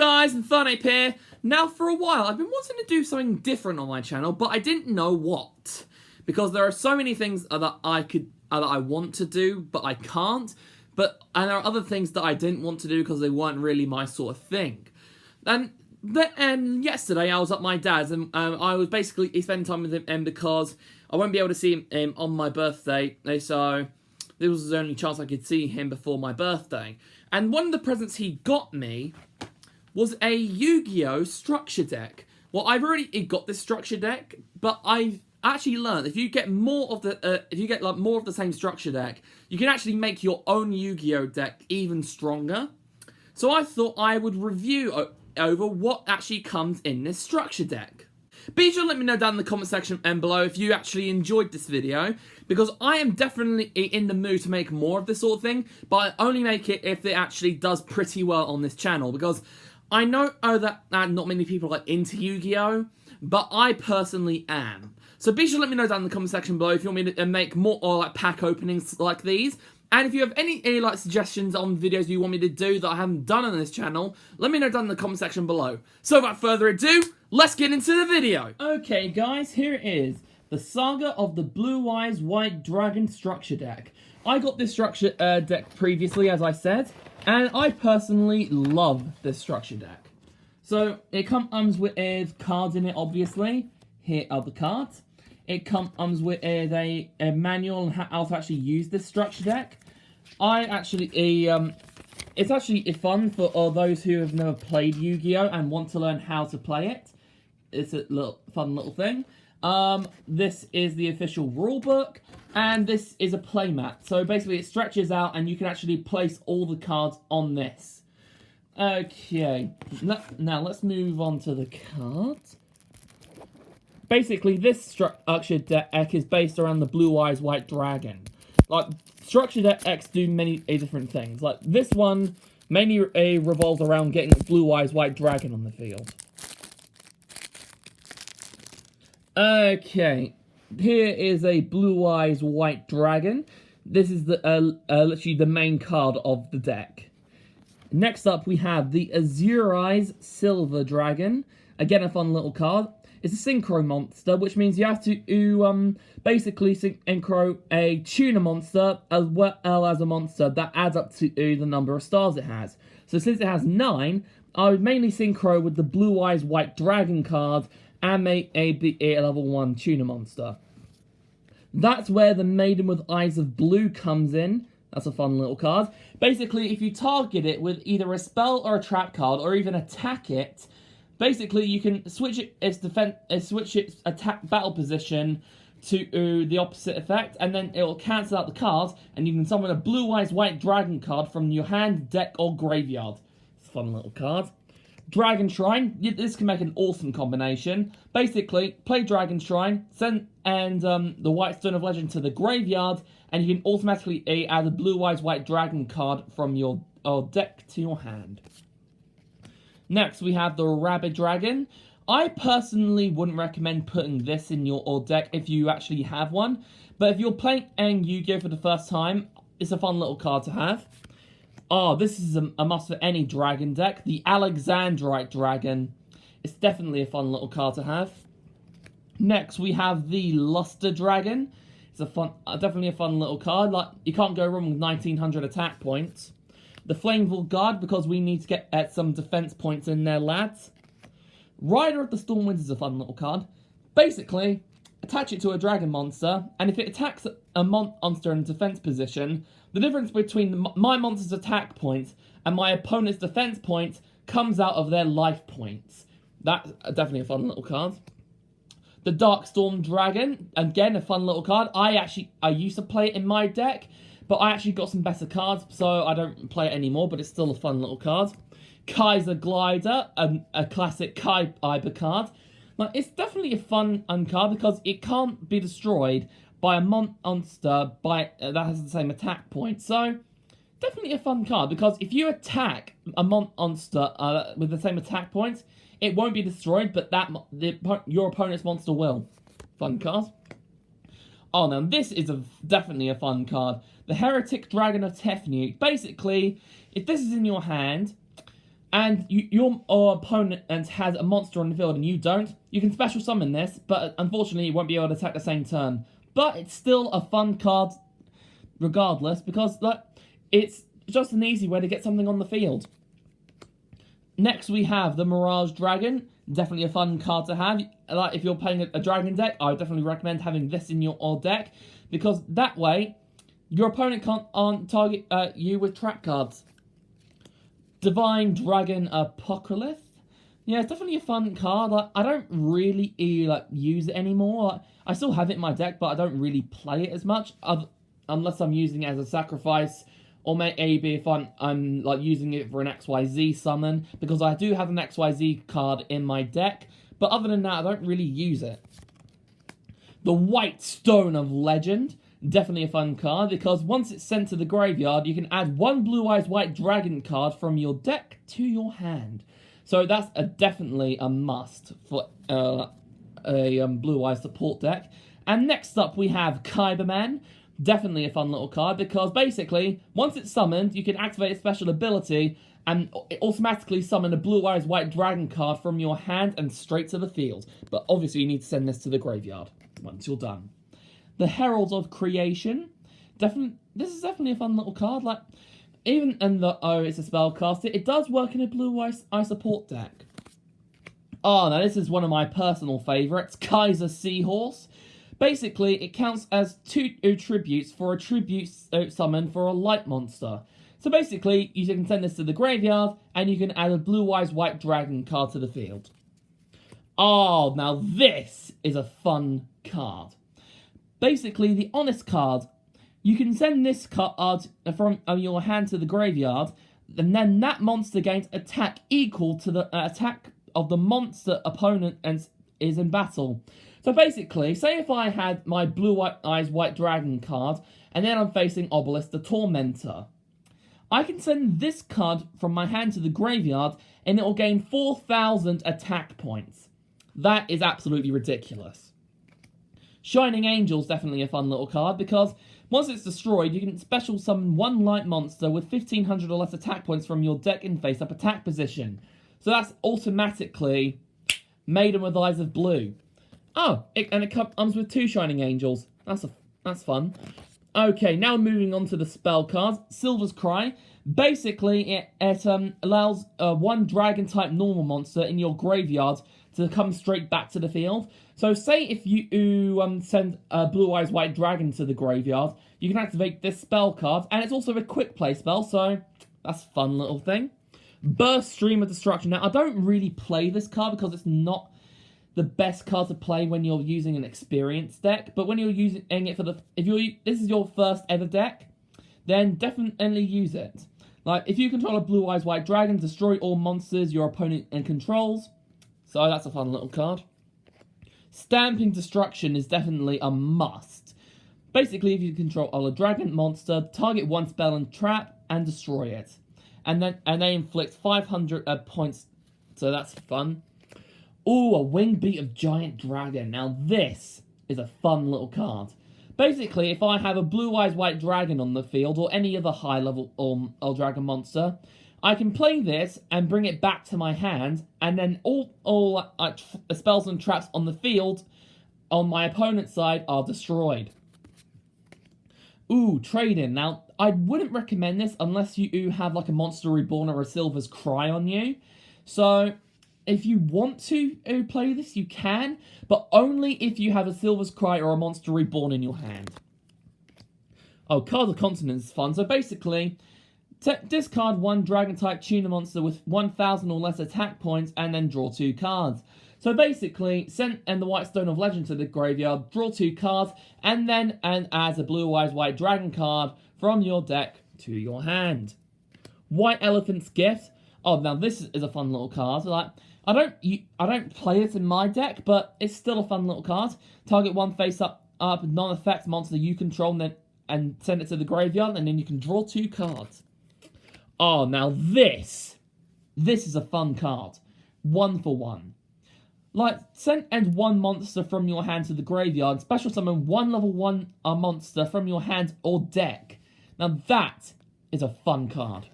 guys, and Thunape here. Now for a while I've been wanting to do something different on my channel, but I didn't know what. Because there are so many things that I want to do, but I can't. And there are other things that I didn't want to do because they weren't really my sort of thing. And yesterday I was at my dad's and I was basically spending time with him because I won't be able to see him on my birthday, so this was the only chance I could see him before my birthday. And one of the presents he got me was a Yu-Gi-Oh! Structure deck. Well, I've already got this structure deck, but I've actually learned if you get more of the more of the same structure deck, you can actually make your own Yu-Gi-Oh! Deck even stronger. So I thought I would review over what actually comes in this structure deck. Be sure to let me know down in the comment section below if you actually enjoyed this video, because I am definitely in the mood to make more of this sort of thing, but I only make it if it actually does pretty well on this channel, because I know that not many people are into Yu-Gi-Oh!, but I personally am. So be sure to let me know down in the comment section below if you want me to make more pack openings like these. And if you have any suggestions on videos you want me to do that I haven't done on this channel, let me know down in the comment section below. So without further ado, let's get into the video. Okay guys, here it is. The Saga of the Blue Eyes White Dragon Structure Deck. I got this structure deck previously, as I said, and I personally love this structure deck. So it comes with cards in it, obviously. Here are the cards. It comes with a manual on how to actually use this structure deck. It's actually fun for those who have never played Yu-Gi-Oh! And want to learn how to play it. It's a fun little thing. This is the official rulebook, and this is a playmat. So basically it stretches out and you can actually place all the cards on this. Okay, now let's move on to the cards. Basically, this structure deck is based around the Blue Eyes White Dragon. Like, structure decks do many different things. Like, this one mainly revolves around getting Blue Eyes White Dragon on the field. Okay, here is a Blue Eyes White Dragon. This is literally the main card of the deck. Next up, we have the Azure Eyes Silver Dragon. Again, a fun little card. It's a synchro monster, which means you have to basically synchro a tuner monster as well as a monster that adds up to the number of stars it has. So since it has 9, I would mainly synchro with the Blue Eyes White Dragon card and make a level 1 tuner monster. That's where the Maiden with Eyes of Blue comes in. That's a fun little card. Basically, if you target it with either a spell or a trap card, or even attack it, basically, you can switch its attack battle position to the opposite effect, and then it will cancel out the cards, and you can summon a Blue Eyes White Dragon card from your hand, deck, or graveyard. It's a fun little card. Dragon Shrine. This can make an awesome combination. Basically, play Dragon Shrine, send the White Stone of Legend to the graveyard, and you can automatically add a Blue Eyes White Dragon card from your deck to your hand. Next, we have the Rabbit Dragon. I personally wouldn't recommend putting this in your deck if you actually have one. But if you're playing Yu-Gi-Oh! For the first time, it's a fun little card to have. Oh, this is a must for any dragon deck. The Alexandrite Dragon. It's definitely a fun little card to have. Next, we have the Luster Dragon. It's definitely a fun little card. Like, you can't go wrong with 1900 attack points. The Flameful Guard, because we need to get some defense points in there, lads. Rider of the Stormwinds is a fun little card. Basically, attach it to a dragon monster, and if it attacks a monster in defense position, the difference between my monster's attack points and my opponent's defense points comes out of their life points. That's definitely a fun little card. The Darkstorm Dragon, again, a fun little card. I used to play it in my deck, but I actually got some better cards, so I don't play it anymore, but it's still a fun little card. Kaiser Glider, a classic Kyber card. Now, it's definitely a fun card because it can't be destroyed by a monster that has the same attack point. So, definitely a fun card, because if you attack a monster with the same attack points, it won't be destroyed, but your opponent's monster will. Fun card. Oh, now this is definitely a fun card. The Heretic Dragon of Tefnut. Basically, if this is in your hand, and your opponent has a monster on the field and you don't, you can special summon this, but unfortunately you won't be able to attack the same turn. But it's still a fun card regardless, because it's just an easy way to get something on the field. Next we have the Mirage Dragon. Definitely a fun card to have. Like, if you're playing a dragon deck, I would definitely recommend having this in your deck, because that way your opponent can't target you with trap cards. Divine Dragon Apocalypse. Yeah, it's definitely a fun card. I don't really use it anymore. I still have it in my deck, but I don't really play it as much, unless I'm using it as a sacrifice, or maybe if I'm using it for an XYZ summon, because I do have an XYZ card in my deck, but other than that, I don't really use it. The White Stone of Legend. Definitely a fun card, because once it's sent to the graveyard, you can add one Blue Eyes White Dragon card from your deck to your hand. So that's definitely a must for a Blue Eyes support deck. And next up we have Kyberman. Definitely a fun little card, because basically, once it's summoned, you can activate a special ability and automatically summon a Blue Eyes White Dragon card from your hand and straight to the field. But obviously you need to send this to the graveyard once you're done. The Herald of Creation. This is definitely a fun little card. Even in the it's a spellcaster, it does work in a Blue Eye support deck. Oh, now this is one of my personal favourites, Kaiser Seahorse. Basically, it counts as 2 tributes for a tribute summon for a light monster. So basically, you can send this to the graveyard, and you can add a Blue Eyes White Dragon card to the field. Oh, now this is a fun card. Basically, the Honest card. You can send this card from your hand to the graveyard, and then that monster gains attack equal to the attack of the monster opponent and is in battle. So basically, say if I had my Blue Eyes White Dragon card, and then I'm facing Obelisk the Tormentor, I can send this card from my hand to the graveyard, and it will gain 4,000 attack points. That is absolutely ridiculous. Shining Angel's definitely a fun little card, because once it's destroyed, you can special summon one light monster with 1,500 or less attack points from your deck in face-up attack position. So that's automatically Maiden with Eyes of Blue. Oh, and it comes with 2 Shining Angels. That's fun. Okay, now moving on to the spell cards. Silver's Cry. Basically, it allows one dragon-type normal monster in your graveyard to come straight back to the field. So say if you send a Blue Eyes White Dragon to the graveyard, you can activate this spell card, and it's also a quick play spell, so that's a fun little thing. Burst Stream of Destruction. Now, I don't really play this card because it's not the best card to play when you're using an experienced deck, but when you're using it for this is your first ever deck, then definitely use it. If you control a Blue Eyes White Dragon, destroy all monsters your opponent controls. So that's a fun little card. Stamping Destruction is definitely a must. Basically, if you control a dragon monster, target one spell and trap and destroy it, and they inflict 500 points. So that's fun. Ooh, a Wing Beat of Giant Dragon. Now this is a fun little card. Basically, if I have a Blue Eyes White Dragon on the field, or any other high-level dragon monster, I can play this and bring it back to my hand, and then all spells and traps on the field on my opponent's side are destroyed. Ooh, Trade-In. Now, I wouldn't recommend this unless you have a Monster Reborn or a Silver's Cry on you. So, if you want to play this, you can, but only if you have a Silver's Cry or a Monster Reborn in your hand. Oh, Cards of Continents is fun. So basically, discard one Dragon-type Tuna monster with 1,000 or less attack points, and then draw 2 cards. So basically, send the White Stone of Legend to the graveyard, draw 2 cards, and then add a Blue Eyes White Dragon card from your deck to your hand. White Elephant's Gift. Oh, now this is a fun little card. I don't play it in my deck, but it's still a fun little card. Target one face-up non-effect monster you control, and send it to the graveyard, and then you can draw 2 cards. Oh, now this is a fun card. 1 for 1. Send one monster from your hand to the graveyard. Special summon one level 1 monster from your hand or deck. Now that is a fun card.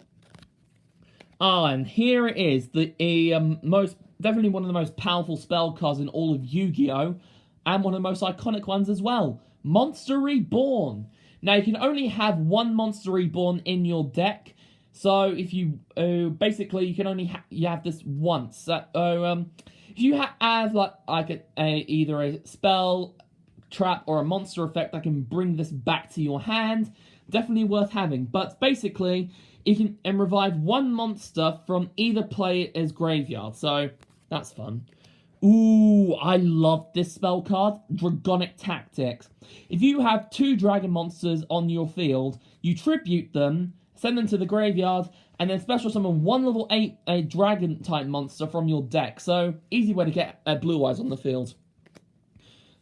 Ah, and here it is, definitely one of the most powerful spell cards in all of Yu-Gi-Oh! And one of the most iconic ones as well. Monster Reborn. Now, you can only have one Monster Reborn in your deck. So, if you, basically, you can only you have this once. If you have, either a spell, trap, or a monster effect that can bring this back to your hand, definitely worth having. But, basically, you can revive one monster from either player's graveyard. So, that's fun. Ooh, I love this spell card, Dragonic Tactics. If you have 2 dragon monsters on your field, you tribute them, send them to the graveyard, and then special summon 1 level 8 a dragon type monster from your deck. So, easy way to get Blue Eyes on the field.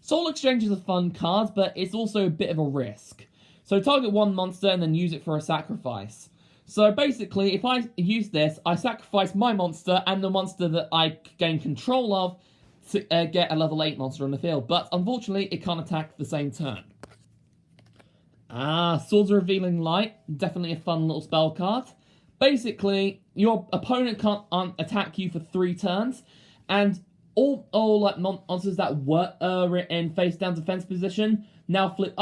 Soul Exchange is a fun card, but it's also a bit of a risk. So, target 1 monster and then use it for a sacrifice. So basically, if I use this, I sacrifice my monster and the monster that I gain control of to get a level 8 monster on the field. But unfortunately, it can't attack the same turn. Swords of Revealing Light. Definitely a fun little spell card. Basically, your opponent can't attack you for 3 turns. And all monsters that were in face down defense position now flip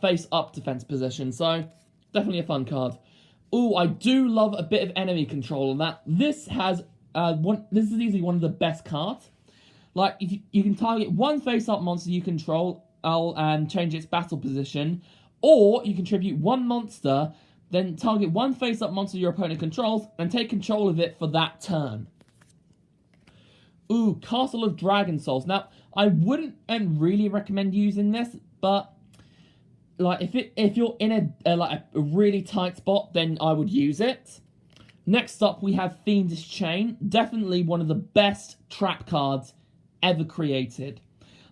face up defense position. So definitely a fun card. Ooh, I do love a bit of enemy control on that. This has this is easily one of the best cards. Like, if you can target 1 face-up monster you control and change its battle position, or you contribute 1 monster, then target 1 face-up monster your opponent controls and take control of it for that turn. Ooh, Castle of Dragon Souls. Now, I wouldn't really recommend using this, but like, if you're in a really tight spot, then I would use it. Next up, we have Fiendish Chain. Definitely one of the best trap cards ever created.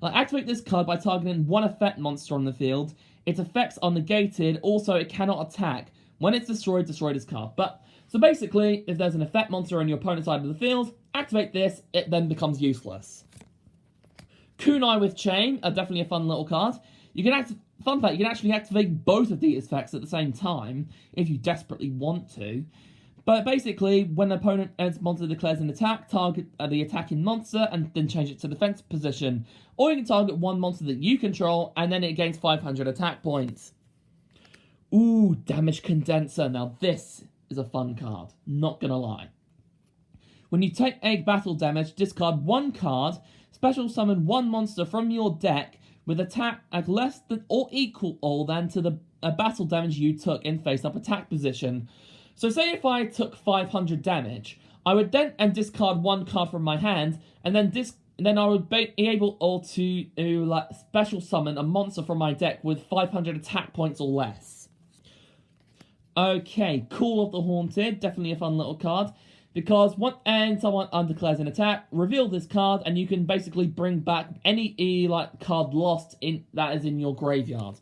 Activate this card by targeting 1 effect monster on the field. Its effects are negated. Also, it cannot attack. When it's destroyed, destroy this card. So basically, if there's an effect monster on your opponent's side of the field, activate this. It then becomes useless. Kunai with Chain are definitely a fun little card. Fun fact, you can actually activate both of these effects at the same time, if you desperately want to. But basically, when an opponent's monster declares an attack, target the attacking monster and then change it to defense position. Or you can target 1 monster that you control, and then it gains 500 attack points. Ooh, Damage Condenser. Now this is a fun card, not gonna lie. When you take egg battle damage, discard 1 card, special summon 1 monster from your deck, with attack at less than or equal than to the battle damage you took in face-up attack position. So say if I took 500 damage, I would then discard 1 card from my hand, and then I would be able to special summon a monster from my deck with 500 attack points or less. Okay, Call of the Haunted, definitely a fun little card. Because when someone undeclares an attack, reveal this card, and you can basically bring back any card lost that is in your graveyard.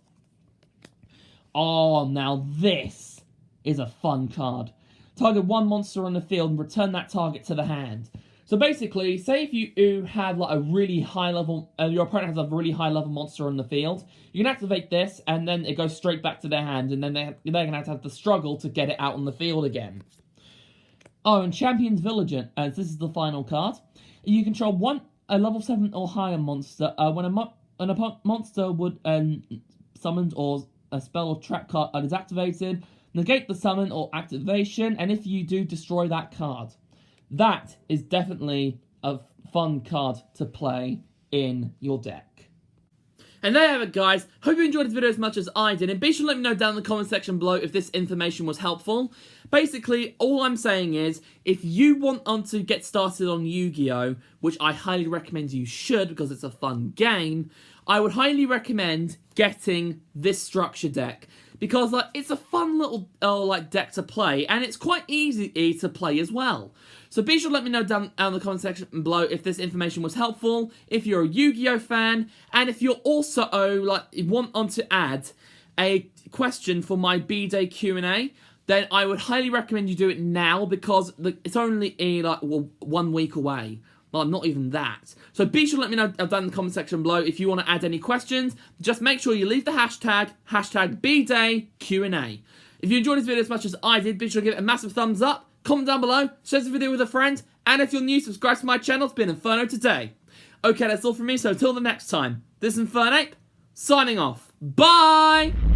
Oh, now this is a fun card. Target 1 monster on the field and return that target to the hand. So basically, say if you have a really high level, your opponent has a really high level monster on the field, you can activate this, and then it goes straight back to their hand, and then they're gonna have to struggle to get it out on the field again. Oh, and Champion's Vigilant, as this is the final card. You control a level 7 or higher monster. When a monster would summoned or a spell or trap card is activated, negate the summon or activation, and if you do, destroy that card. That is definitely a fun card to play in your deck. And there you have it, guys. Hope you enjoyed this video as much as I did, and be sure to let me know down in the comment section below if this information was helpful. Basically, all I'm saying is, if you want to get started on Yu-Gi-Oh!, which I highly recommend you should because it's a fun game, I would highly recommend getting this structure deck. Because it's a fun little deck to play, and it's quite easy to play as well. So be sure to let me know down in the comment section below if this information was helpful, if you're a Yu-Gi-Oh fan, and if you're also want to add a question for my B-Day Q&A, then I would highly recommend you do it now because it's only 1 week away. Well, not even that. So be sure to let me know down in the comment section below if you want to add any questions. Just make sure you leave the hashtag #BDayQA. If you enjoyed this video as much as I did, be sure to give it a massive thumbs up, comment down below, share this video with a friend, and if you're new, subscribe to my channel. It's been Inferno today. Okay, that's all from me, so until the next time, this is Infernape, signing off. Bye!